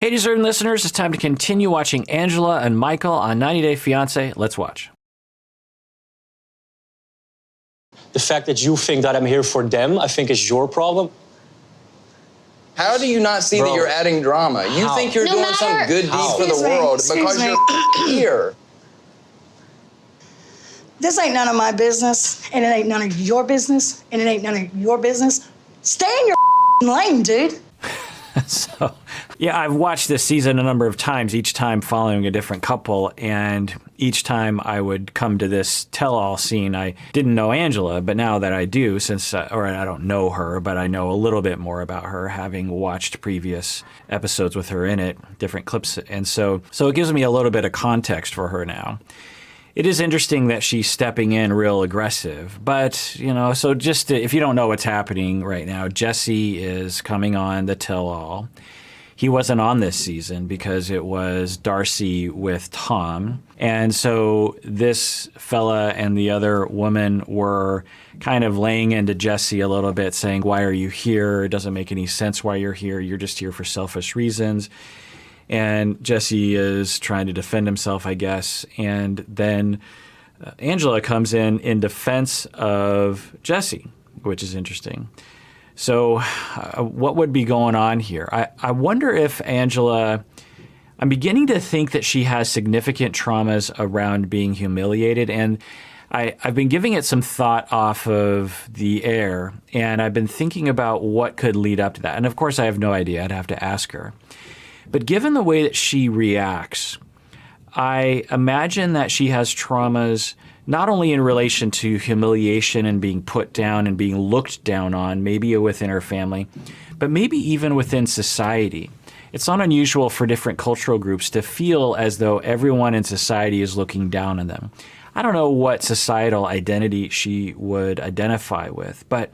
Hey, deserving listeners, it's time to continue watching Angela and Michael on 90 Day Fiancé. Let's watch. The fact that you think that I'm here for them, I think is your problem. How do you not see that you're adding drama? You think you're doing some good deed for the world because you're here. This ain't none of my business, and it ain't none of your business, and it ain't none of your business. Stay in your lane, dude. So, yeah, I've watched this season a number of times, each time following a different couple, and each time I would come to this tell-all scene. I didn't know Angela, but now that I do, or I don't know her, but I know a little bit more about her, having watched previous episodes with her in it, different clips, and so it gives me a little bit of context for her now. It is interesting that she's stepping in real aggressive, but, so just if you don't know what's happening right now, Jesse is coming on the tell-all. He wasn't on this season because it was Darcy with Tom. And so this fella and the other woman were kind of laying into Jesse a little bit, saying, why are you here? It doesn't make any sense why you're here. You're just here for selfish reasons. And Jesse is trying to defend himself, I guess. And then Angela comes in defense of Jesse, which is interesting. So what would be going on here? I wonder if Angela, I'm beginning to think that she has significant traumas around being humiliated. And I've been giving it some thought off of the air. And I've been thinking about what could lead up to that. And of course, I have no idea. I'd have to ask her. But given the way that she reacts, I imagine that she has traumas not only in relation to humiliation and being put down and being looked down on, maybe within her family, but maybe even within society. It's not unusual for different cultural groups to feel as though everyone in society is looking down on them. I don't know what societal identity she would identify with, but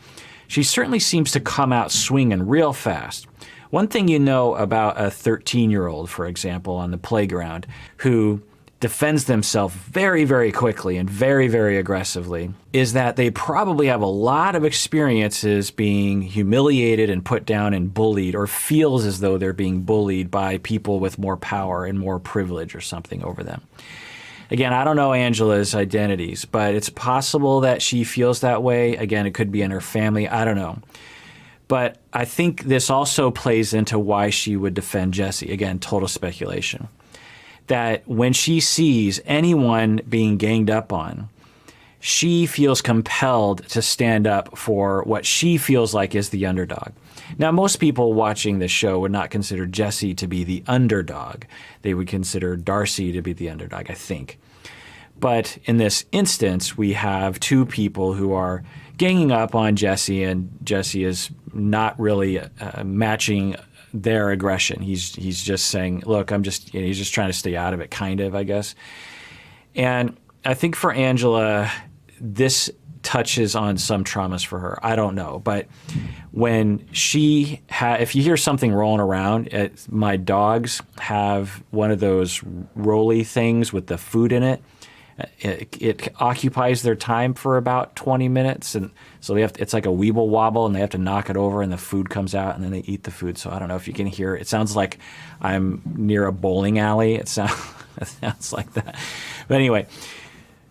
she certainly seems to come out swinging real fast. One thing you know about a 13-year-old, for example, on the playground, who defends themselves very, very quickly and very, very aggressively, is that they probably have a lot of experiences being humiliated and put down and bullied, or feels as though they're being bullied by people with more power and more privilege or something over them. Again, I don't know Angela's identities, but it's possible that she feels that way. Again, it could be in her family. I don't know. But I think this also plays into why she would defend Jesse. Again, total speculation. That when she sees anyone being ganged up on, she feels compelled to stand up for what she feels like is the underdog. Now, most people watching this show would not consider Jesse to be the underdog. They would consider Darcy to be the underdog, I think. But in this instance, we have two people who are ganging up on Jesse, and Jesse is not really matching their aggression. He's just saying, look, he's just trying to stay out of it, kind of, I guess. And I think for Angela, this touches on some traumas for her. I don't know. But when if you hear something rolling around, my dogs have one of those rolly things with the food in it. It occupies their time for about 20 minutes, and so it's like a weeble wobble, and they have to knock it over, and the food comes out, and then they eat the food. So I don't know if you can hear it. It sounds like I'm near a bowling alley. It sounds like that. But anyway,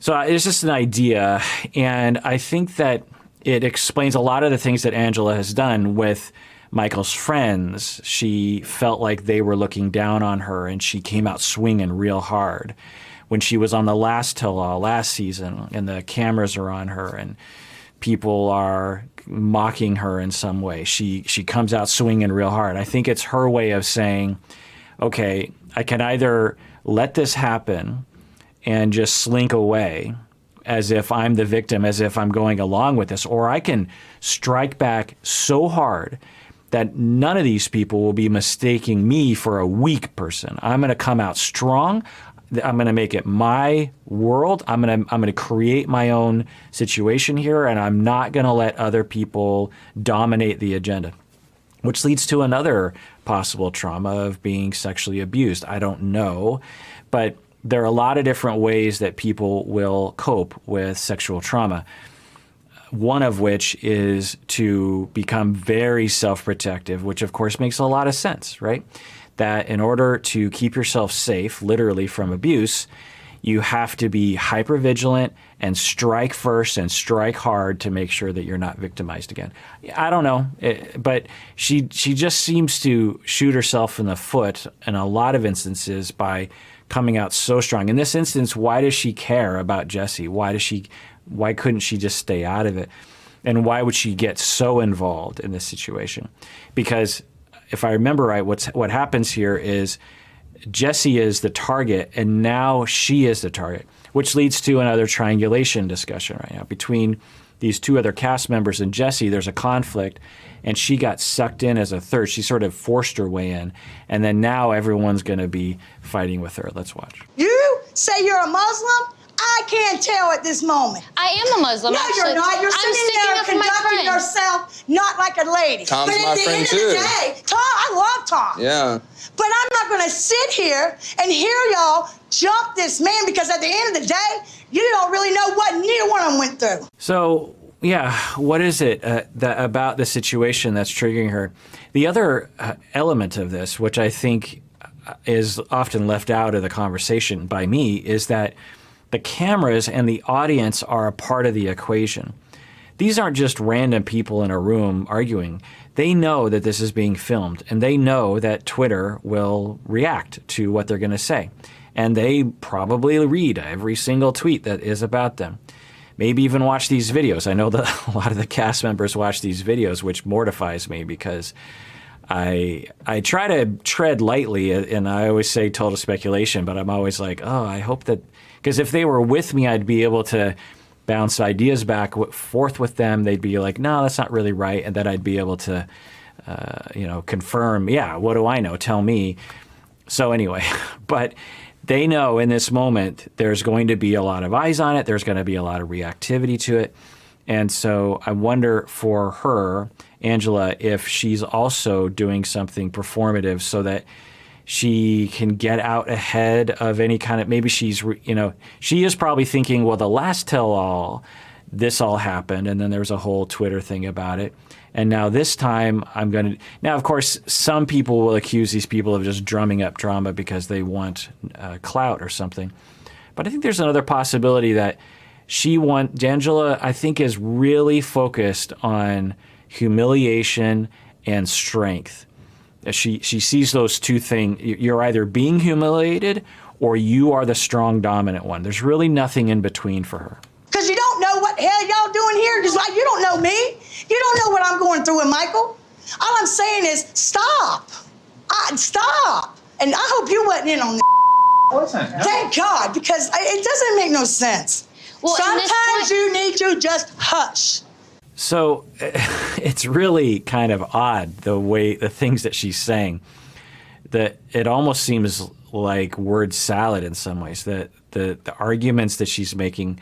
so it's just an idea, and I think that it explains a lot of the things that Angela has done with Michael's friends. She felt like they were looking down on her, and she came out swinging real hard. When she was on the last tell-all last season, and the cameras are on her and people are mocking her in some way, she comes out swinging real hard. I think it's her way of saying, okay, I can either let this happen and just slink away as if I'm the victim, as if I'm going along with this, or I can strike back so hard that none of these people will be mistaking me for a weak person. I'm going to come out strong. I'm going to make it my world. I'm going to create my own situation here, and I'm not going to let other people dominate the agenda, which leads to another possible trauma of being sexually abused. I don't know, but there are a lot of different ways that people will cope with sexual trauma. One of which is to become very self-protective, which of course makes a lot of sense, right? that in order to keep yourself safe, literally from abuse, you have to be hypervigilant and strike first and strike hard to make sure that you're not victimized again. I don't know, but she just seems to shoot herself in the foot in a lot of instances by coming out so strong. In this instance, why does she care about Jesse? Why couldn't she just stay out of it? And why would she get so involved in this situation? Because if I remember right, what happens here is Jesse is the target, and now she is the target, which leads to another triangulation discussion right now. Between these two other cast members and Jesse, there's a conflict, and she got sucked in as a third. She sort of forced her way in, and then now everyone's going to be fighting with her. Let's watch. You say you're a Muslim? I can't tell at this moment. I am a Muslim, No, actually. you're not. You're sitting there conducting yourself not like a lady. Tom's but my at the friend, end too. of the day, Tom, I love Tom. Yeah. But I'm not going to sit here and hear y'all jump this man because at the end of the day, you don't really know what neither one of them went through. So, yeah, what is it about the situation that's triggering her? The other element of this, which I think is often left out of the conversation by me, is that the cameras and the audience are a part of the equation. These aren't just random people in a room arguing. They know that this is being filmed, and they know that Twitter will react to what they're going to say. And they probably read every single tweet that is about them. Maybe even watch these videos. I know that a lot of the cast members watch these videos, which mortifies me because I try to tread lightly, and I always say total speculation, but I'm always like, oh, I hope that, because if they were with me, I'd be able to bounce ideas back forth with them. They'd be like, no, that's not really right. And then I'd be able to, confirm, yeah, what do I know? Tell me. So anyway, but they know in this moment, there's going to be a lot of eyes on it. There's going to be a lot of reactivity to it. And so I wonder for her, Angela, if she's also doing something performative so that she can get out ahead of any kind of, maybe she's, she is probably thinking, well, the last tell-all, this all happened, and then there was a whole Twitter thing about it. And now this time now, of course, some people will accuse these people of just drumming up drama because they want clout or something. But I think there's another possibility that Angela, I think, is really focused on humiliation and strength. She sees those two things. You're either being humiliated or you are the strong, dominant one. There's really nothing in between for her. Because you don't know what the hell y'all doing here. Just like you don't know me. You don't know what I'm going through with Michael. All I'm saying is stop. Stop. And I hope you wasn't in on this. Wasn't. No. Thank God, because it doesn't make no sense. Well, sometimes you need to just hush. So it's really kind of odd the things that she's saying, that it almost seems like word salad in some ways, that the arguments that she's making,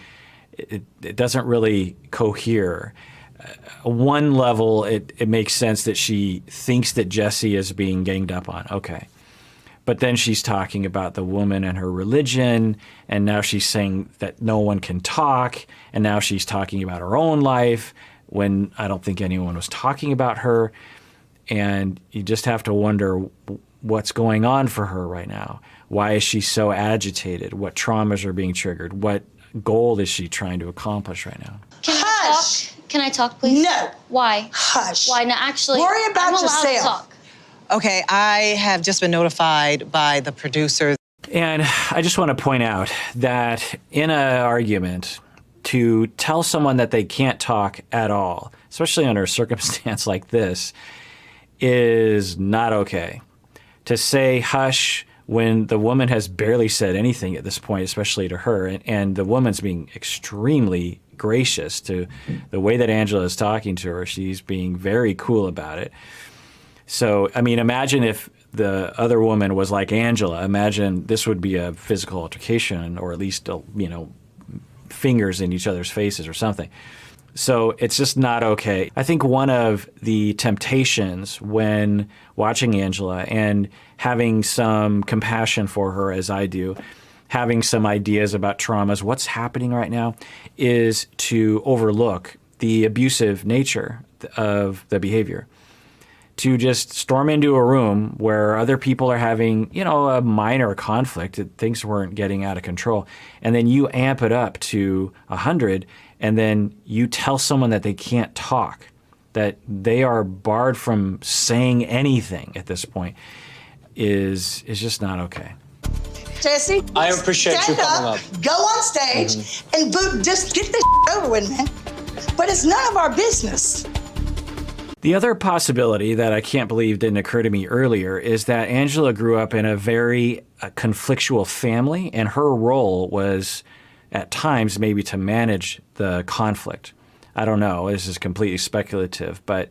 it doesn't really cohere. One level, it makes sense that she thinks that Jesse is being ganged up on. Okay. But then she's talking about the woman and her religion, and now she's saying that no one can talk, and now she's talking about her own life when I don't think anyone was talking about her. And you just have to wonder what's going on for her right now. Why is she so agitated? What traumas are being triggered? What goal is she trying to accomplish right now? Can Hush. I talk? Can I talk, please? No. Why? Hush. Why? No, actually, Worry about I'm allowed yourself. to talk. Okay, I have just been notified by the producer. And I just want to point out that in an argument, to tell someone that they can't talk at all, especially under a circumstance like this, is not okay. To say hush when the woman has barely said anything at this point, especially to her, and the woman's being extremely gracious to the way that Angela is talking to her. She's being very cool about it. So, I mean, imagine if the other woman was like Angela. Imagine this would be a physical altercation, or at least, fingers in each other's faces or something. So it's just not okay. I think one of the temptations when watching Angela and having some compassion for her, as I do, having some ideas about traumas, what's happening right now, is to overlook the abusive nature of the behavior. to just storm into a room where other people are having, a minor conflict, that things weren't getting out of control, and then you amp it up to 100, and then you tell someone that they can't talk, that they are barred from saying anything at this point, is just not okay. Jesse, I appreciate you stand coming up. Go on stage and boo, just get this over with, man. But it's none of our business. The other possibility that I can't believe didn't occur to me earlier is that Angela grew up in a very conflictual family, and her role was at times maybe to manage the conflict. I don't know, this is completely speculative, but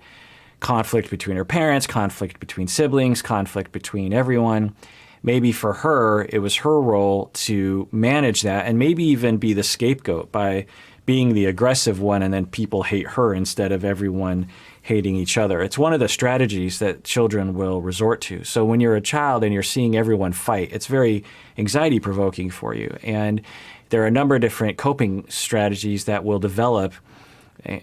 conflict between her parents, conflict between siblings, conflict between everyone. Maybe for her, it was her role to manage that and maybe even be the scapegoat by being the aggressive one, and then people hate her instead of everyone hating each other. It's one of the strategies that children will resort to. So when you're a child and you're seeing everyone fight, it's very anxiety provoking for you. And there are a number of different coping strategies that will develop,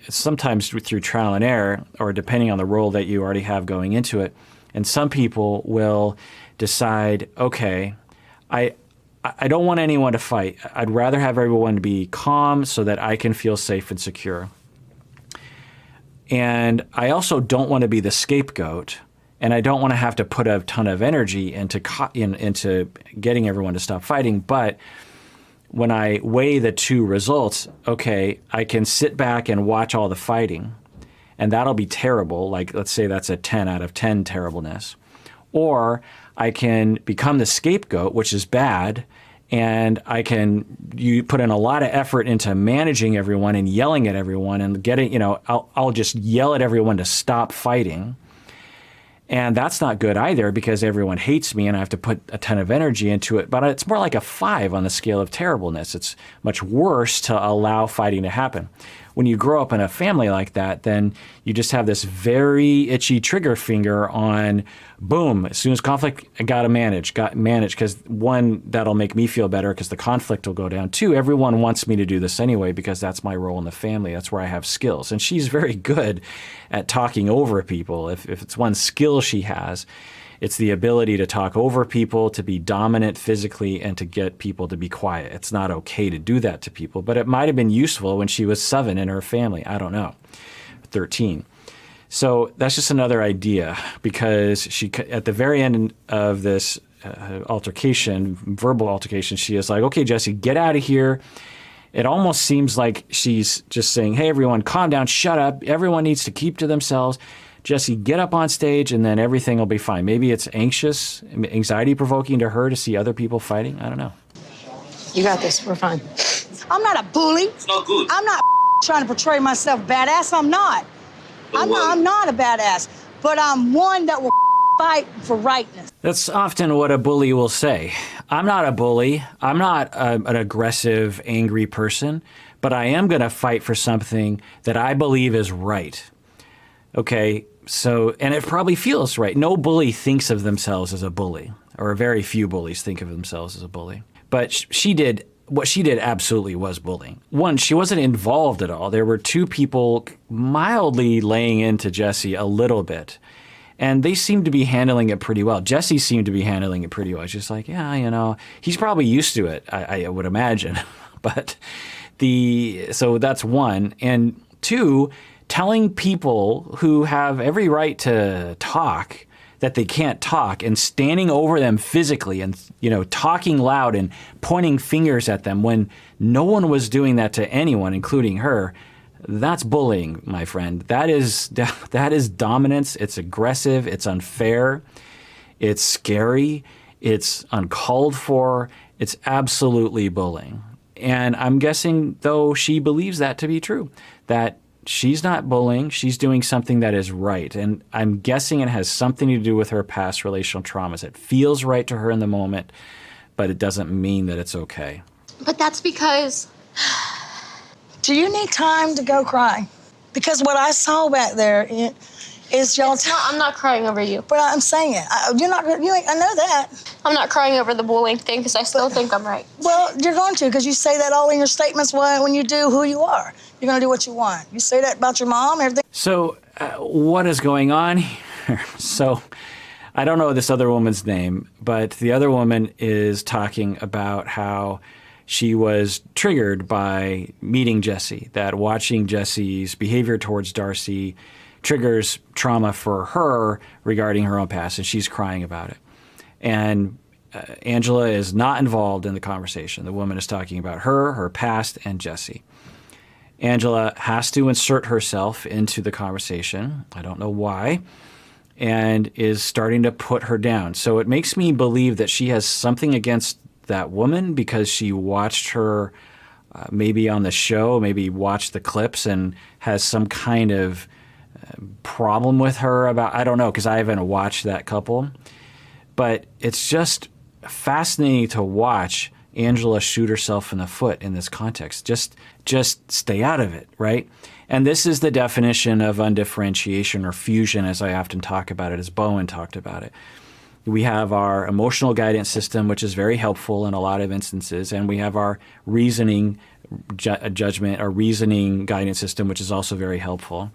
sometimes through trial and error, or depending on the role that you already have going into it. And some people will decide, okay, I don't want anyone to fight. I'd rather have everyone to be calm so that I can feel safe and secure. And I also don't want to be the scapegoat, and I don't want to have to put a ton of energy into getting everyone to stop fighting. But when I weigh the two results, okay, I can sit back and watch all the fighting, and that'll be terrible. Like, let's say that's a 10 out of 10 terribleness. Or I can become the scapegoat, which is bad, and you put in a lot of effort into managing everyone and yelling at everyone and getting, I'll just yell at everyone to stop fighting. And that's not good either, because everyone hates me and I have to put a ton of energy into it. But it's more like a 5 on the scale of terribleness. It's much worse to allow fighting to happen. When you grow up in a family like that, then you just have this very itchy trigger finger on, boom, as soon as conflict, I got to manage, because one, that'll make me feel better because the conflict will go down. 2, everyone wants me to do this anyway because that's my role in the family. That's where I have skills. And she's very good at talking over people. If it's one skill she has, it's the ability to talk over people, to be dominant physically, and to get people to be quiet. It's not okay to do that to people, but it might have been useful when she was 7 in her family. I don't know, 13. So that's just another idea, because she, at the very end of this verbal altercation, she is like, okay, Jesse, get out of here. It almost seems like she's just saying, hey, everyone, calm down, shut up. Everyone needs to keep to themselves. Jesse, get up on stage and then everything will be fine. Maybe it's anxiety provoking to her to see other people fighting. I don't know. You got this. We're fine. I'm not a bully. It's not good. I'm not trying to portray myself badass. I'm not. I'm not a badass. But I'm one that will fight for rightness. That's often what a bully will say. I'm not a bully. I'm not an aggressive, angry person, but I am going to fight for something that I believe is right. Okay, so, and it probably feels right. No bully thinks of themselves as a bully, or very few bullies think of themselves as a bully. But what she did absolutely was bullying. One, she wasn't involved at all. There were 2 people mildly laying into Jesse a little bit, and they seemed to be handling it pretty well. Jesse seemed to be handling it pretty well. Just like, yeah, he's probably used to it, I would imagine. But so that's 1. And 2, telling people who have every right to talk that they can't talk, and standing over them physically and, talking loud and pointing fingers at them when no one was doing that to anyone, including her, that's bullying, my friend. That is dominance. It's aggressive. It's unfair. It's scary. It's uncalled for. It's absolutely bullying. And I'm guessing, though, she believes that to be true, that she's not bullying. She's doing something that is right. And I'm guessing it has something to do with her past relational traumas. It feels right to her in the moment, but it doesn't mean that it's okay. But that's because... Do you need time to go cry? Because what I saw back there is y'all... I'm not crying over you. But I'm saying it. I know that. I'm not crying over the bullying thing because I still think I'm right. Well, you're going to, because you say that all in your statements when you do who you are. You're going to do what you want. You say that about your mom, everything. So what is going on So I don't know this other woman's name, but the other woman is talking about how she was triggered by meeting Jesse, that watching Jesse's behavior towards Darcy triggers trauma for her regarding her own past, and she's crying about it. And Angela is not involved in the conversation. The woman is talking about her past, and Jesse. Angela has to insert herself into the conversation. I don't know why. And is starting to put her down. So it makes me believe that she has something against that woman because she watched her maybe on the show, maybe watched the clips and has some kind of problem with her about, I don't know, because I haven't watched that couple. But it's just fascinating to watch Angela shoot herself in the foot in this context. Just stay out of it, right? And this is the definition of undifferentiation or fusion, as I often talk about it, as Bowen talked about it. We have our emotional guidance system, which is very helpful in a lot of instances, and we have our reasoning judgment, our reasoning guidance system, which is also very helpful.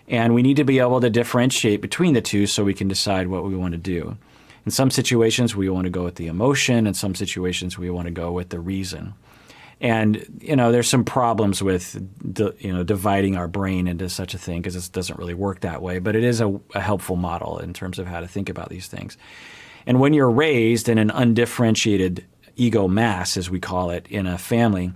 And we need to be able to differentiate between the two so we can decide what we want to do. In some situations, we want to go with the emotion. In some situations, we want to go with the reason. And, there's some problems with, dividing our brain into such a thing because it doesn't really work that way. But it is a helpful model in terms of how to think about these things. And when you're raised in an undifferentiated ego mass, as we call it, in a family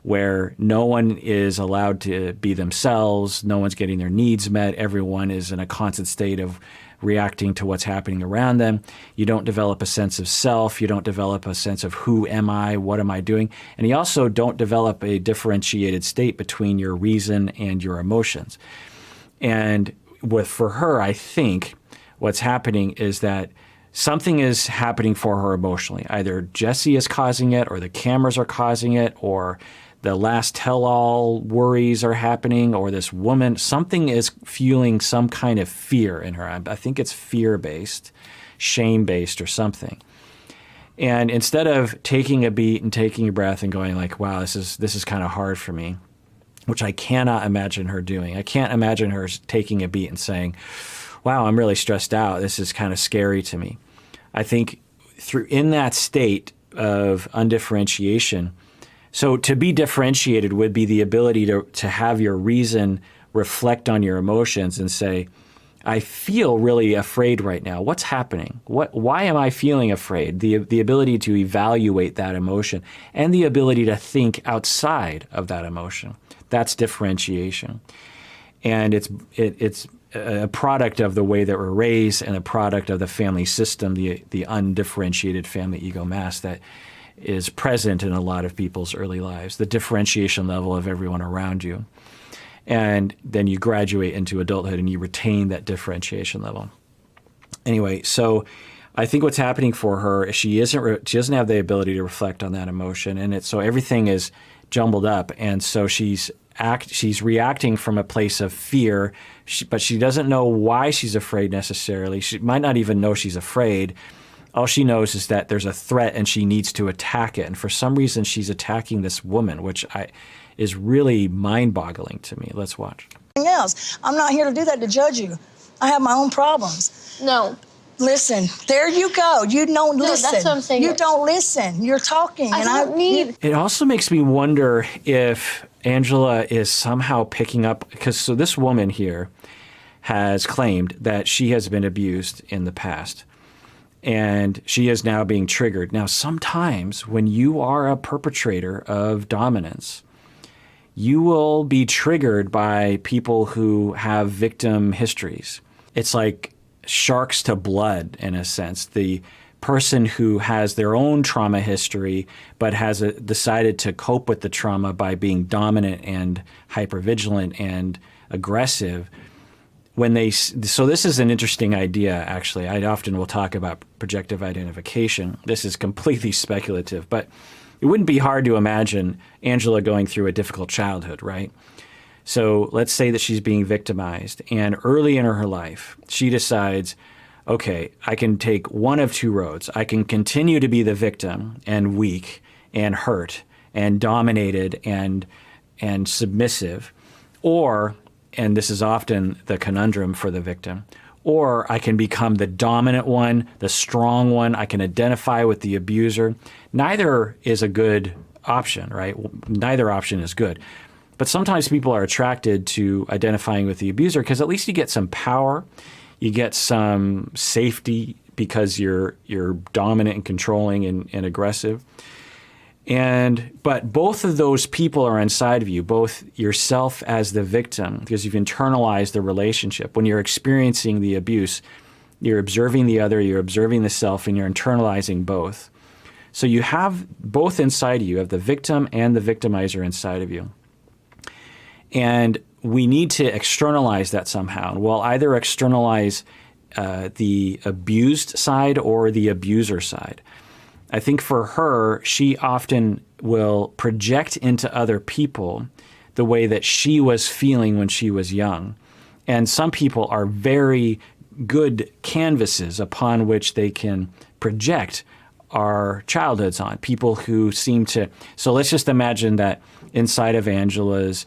where no one is allowed to be themselves, no one's getting their needs met, everyone is in a constant state of reacting to what's happening around them. You don't develop a sense of self. You don't develop a sense of who am I, what am I doing? And you also don't develop a differentiated state between your reason and your emotions. And for her, I think what's happening is that something is happening for her emotionally. Either Jesse is causing it, or the cameras are causing it, or the last tell-all worries are happening, or this woman, something is fueling some kind of fear in her. I think it's fear-based, shame-based, or something. And instead of taking a beat and taking a breath and going like, wow, this is kind of hard for me, which I cannot imagine her doing. I can't imagine her taking a beat and saying, wow, I'm really stressed out. This is kind of scary to me. I think in that state of undifferentiation, so to be differentiated would be the ability to have your reason reflect on your emotions and say, I feel really afraid right now. What's happening? Why am I feeling afraid? The ability to evaluate that emotion and the ability to think outside of that emotion. That's differentiation. And it's a product of the way that we're raised and a product of the family system, the undifferentiated family ego mass that is present in a lot of people's early lives, the differentiation level of everyone around you. And then you graduate into adulthood and you retain that differentiation level. Anyway, so I think what's happening for her is she doesn't have the ability to reflect on that emotion, and so everything is jumbled up, and so she's reacting from a place of fear, but she doesn't know why she's afraid necessarily. She might not even know she's afraid. All she knows is that there's a threat and she needs to attack it. And for some reason, she's attacking this woman, which is really mind-boggling to me. Let's watch. Else. I'm not here to do that to judge you. I have my own problems. No. Listen, there you go. You don't listen. That's what I'm saying. You don't listen. You're talking. I don't need. It also makes me wonder if Angela is somehow picking up, because so this woman here has claimed that she has been abused in the past. And she is now being triggered. Now, sometimes when you are a perpetrator of dominance, you will be triggered by people who have victim histories. It's like sharks to blood, in a sense. The person who has their own trauma history but has decided to cope with the trauma by being dominant and hypervigilant and aggressive. So this is an interesting idea, actually. I often will talk about projective identification. This is completely speculative, but it wouldn't be hard to imagine Angela going through a difficult childhood, right? So let's say that she's being victimized, and early in her life, she decides, okay, I can take one of two roads. I can continue to be the victim and weak and hurt and dominated and submissive, or, and this is often the conundrum for the victim, or I can become the dominant one, the strong one. I can identify with the abuser. Neither is a good option, right? Neither option is good. But sometimes people are attracted to identifying with the abuser because at least you get some power, you get some safety because you're dominant and controlling and aggressive. But both of those people are inside of you, both yourself as the victim, because you've internalized the relationship. When you're experiencing the abuse, you're observing the other, you're observing the self, and you're internalizing both. So you have both inside of you. You have the victim and the victimizer inside of you. And we need to externalize that somehow. We'll either externalize the abused side or the abuser side. I think for her, she often will project into other people the way that she was feeling when she was young. And some people are very good canvases upon which they can project our childhoods on. People who seem to... So let's just imagine that inside of Angela's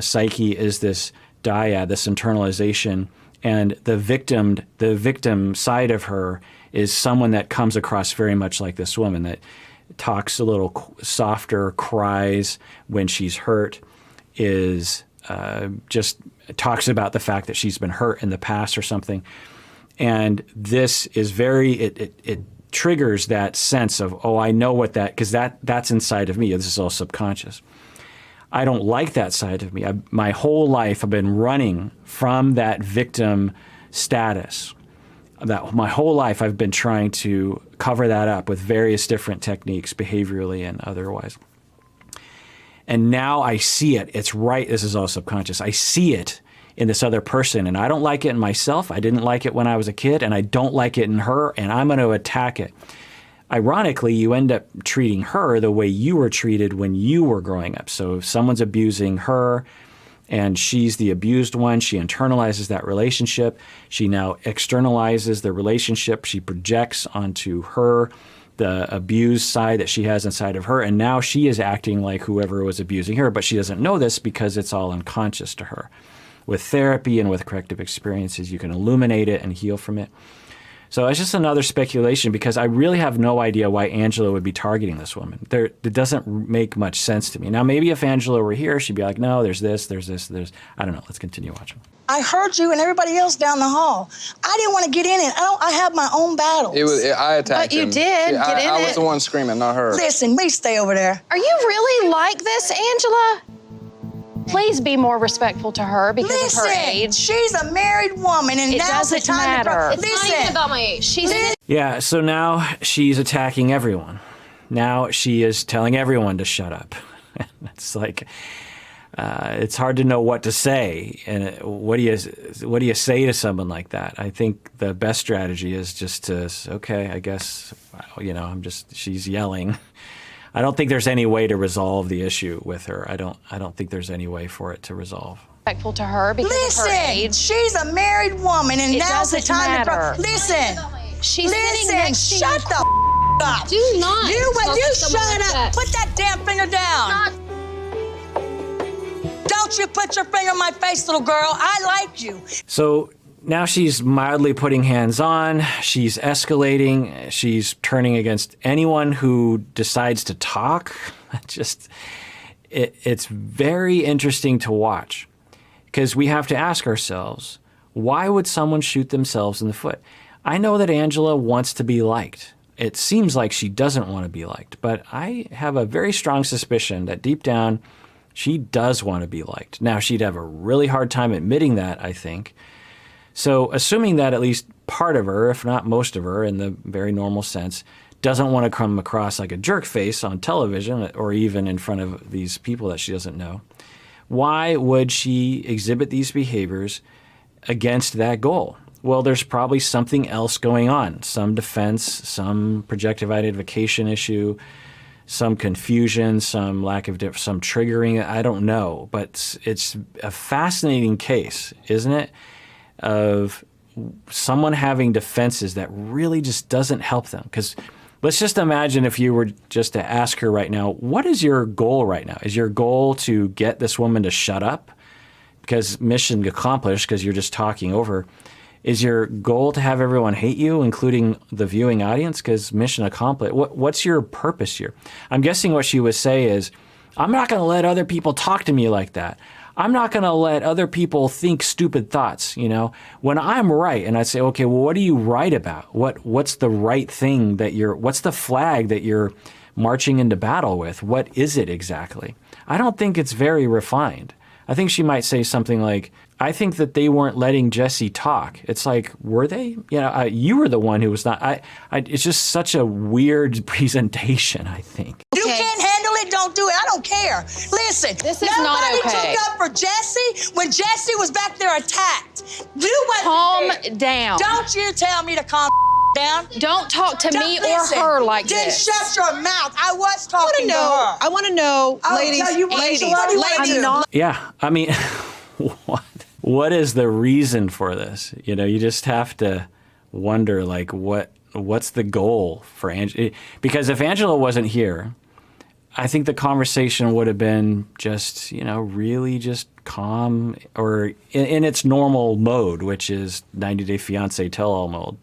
psyche is this dyad, this internalization, and the victim side of her is someone that comes across very much like this woman, that talks a little softer, cries when she's hurt, is just talks about the fact that she's been hurt in the past or something. And this is it triggers that sense of, oh, I know what that, because that's inside of me. This is all subconscious. I don't like that side of me. My whole life I've been running from that victim status. My whole life I've been trying to cover that up with various different techniques, behaviorally and otherwise. And now I see it. It's right. This is all subconscious. I see it in this other person, and I don't like it in myself. I didn't like it when I was a kid, and I don't like it in her, and I'm going to attack it. Ironically, you end up treating her the way you were treated when you were growing up. So if someone's abusing her and she's the abused one, she internalizes that relationship. She now externalizes the relationship. She projects onto her the abused side that she has inside of her. And now she is acting like whoever was abusing her, but she doesn't know this because it's all unconscious to her. With therapy and with corrective experiences, you can illuminate it and heal from it. So it's just another speculation because I really have no idea why Angela would be targeting this woman. It doesn't make much sense to me. Now, maybe if Angela were here, she'd be like, no, there's this, there's... I don't know. Let's continue watching. I heard you and everybody else down the hall. I didn't want to get in it. I have my own battles. I attacked him. But you did get in it. I was the one screaming, not her. Listen, we stay over there. Are you really like this, Angela? Please be more respectful to her because of her age. She's a married woman, and now's the time to... It's not even about my age. Yeah, so now she's attacking everyone. Now she is telling everyone to shut up. It's like, it's hard to know what to say. And what do you say to someone like that? I think the best strategy is just to, okay, I guess, she's yelling. I don't think there's any way to resolve the issue with her. I don't think there's any way for it to resolve. Respectful to her because of her age. She's a married woman, and now's the time to... Listen, she's sitting next to you. Shut the up. Do not. You shut up. Put that damn finger down. Don't you put your finger in my face, little girl. I like you. So now she's mildly putting hands on, she's escalating, she's turning against anyone who decides to talk. It's very interesting to watch because we have to ask ourselves, why would someone shoot themselves in the foot? I know that Angela wants to be liked. It seems like she doesn't want to be liked, but I have a very strong suspicion that deep down, she does want to be liked. Now, she'd have a really hard time admitting that, I think. So assuming that at least part of her, if not most of her, in the very normal sense, doesn't want to come across like a jerk face on television or even in front of these people that she doesn't know, why would she exhibit these behaviors against that goal? Well, there's probably something else going on, some defense, some projective identification issue, some confusion, some lack of some triggering. I don't know, but it's a fascinating case, isn't it? Of someone having defenses that really just doesn't help them. Because let's just imagine if you were just to ask her right now, what is your goal right now? Is your goal to get this woman to shut up? Because mission accomplished, because you're just talking over. Is your goal to have everyone hate you, including the viewing audience? Because mission accomplished. What's your purpose here? I'm guessing what she would say is, I'm not going to let other people talk to me like that. I'm not going to let other people think stupid thoughts, you know? When I'm right, and I say, okay, well, what are you right about? What's the right thing what's the flag that you're marching into battle with? What is it exactly? I don't think it's very refined. I think she might say something like, I think that they weren't letting Jesse talk. It's like, were they? You know, you were the one who was not. It's just such a weird presentation, I think. You can't handle it, don't do it. I don't care. Listen, This is not okay. nobody took up for Jesse when Jesse was back there attacked. You wasn't Calm there. down. Don't you tell me to calm down. Don't talk to me or Listen, her like then this. shut your mouth. I was talking to her. I want to know, I'll ladies, tell you what, ladies, what do you wanna ladies. do? Yeah, I mean, what is the reason for this? You know, you just have to wonder, like, what's the goal for Angela? Because if Angela wasn't here, I think the conversation would have been just, you know, really just calm or in its normal mode, which is 90 Day Fiancé tell-all mode.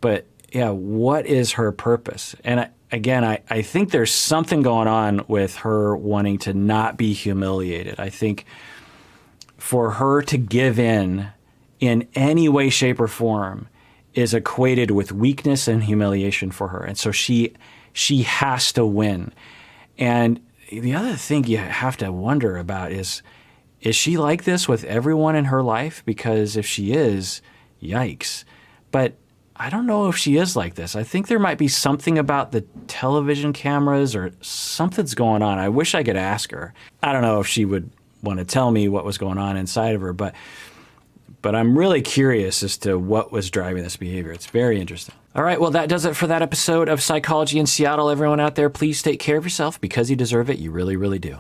But yeah, what is her purpose? And I think there's something going on with her wanting to not be humiliated. I think for her to give in any way, shape, or form is equated with weakness and humiliation for her. And so she has to win. And the other thing you have to wonder about is she like this with everyone in her life? Because if she is, yikes. But I don't know if she is like this. I think there might be something about the television cameras or something's going on. I wish I could ask her. I don't know if she would want to tell me what was going on inside of her, but I'm really curious as to what was driving this behavior. It's very interesting. All right, well, that does it for that episode of Psychology in Seattle. Everyone out there, please take care of yourself because you deserve it. You really, really do.